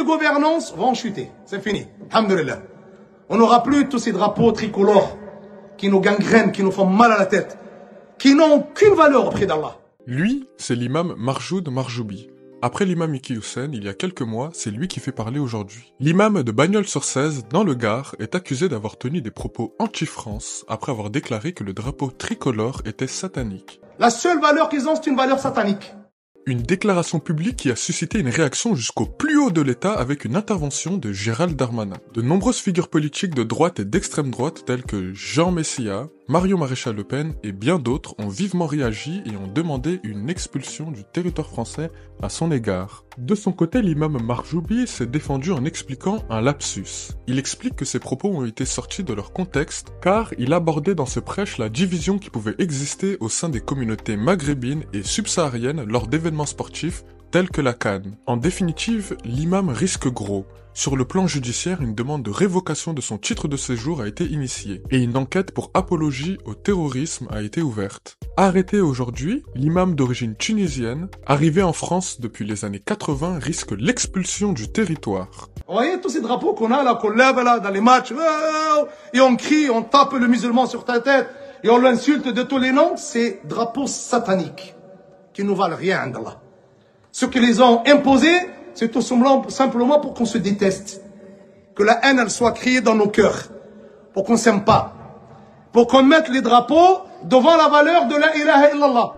les gouvernances vont chuter. C'est fini. Alhamdulillah. On n'aura plus tous ces drapeaux tricolores qui nous gangrènent, qui nous font mal à la tête, qui n'ont aucune valeur auprès d'Allah. Lui, c'est l'imam Marjoud Marjoubi. Après l'imam Iki Hussein, il y a quelques mois, c'est lui qui fait parler aujourd'hui. L'imam de Bagnols-sur-Cèze, dans le Gard, est accusé d'avoir tenu des propos anti-France après avoir déclaré que le drapeau tricolore était satanique. La seule valeur qu'ils ont, c'est une valeur satanique. Une déclaration publique qui a suscité une réaction jusqu'au plus haut de l'État avec une intervention de Gérald Darmanin. De nombreuses figures politiques de droite et d'extrême droite telles que Jean Messia, Marion Maréchal Le Pen et bien d'autres ont vivement réagi et ont demandé une expulsion du territoire français à son égard. De son côté, l'imam Marjoubi s'est défendu en expliquant un lapsus. Il explique que ses propos ont été sortis de leur contexte car il abordait dans ce prêche la division qui pouvait exister au sein des communautés maghrébines et subsahariennes lors d'événements sportifs tels que la CAN. En définitive, l'imam risque gros. Sur le plan judiciaire, une demande de révocation de son titre de séjour a été initiée et une enquête pour apologie au terrorisme a été ouverte. Arrêté aujourd'hui, l'imam d'origine tunisienne, arrivé en France depuis les années 80, risque l'expulsion du territoire. Vous voyez tous ces drapeaux qu'on a là, qu'on lève là dans les matchs, et on crie, on tape le musulman sur ta tête, et on l'insulte de tous les noms, c'est drapeaux sataniques qui nous valent rien d'Allah. Ceux qui les ont imposés, c'est tout simplement pour qu'on se déteste. Que la haine, elle soit criée dans nos cœurs. Pour qu'on s'aime pas. Pour qu'on mette les drapeaux devant la valeur de la ilaha illallah.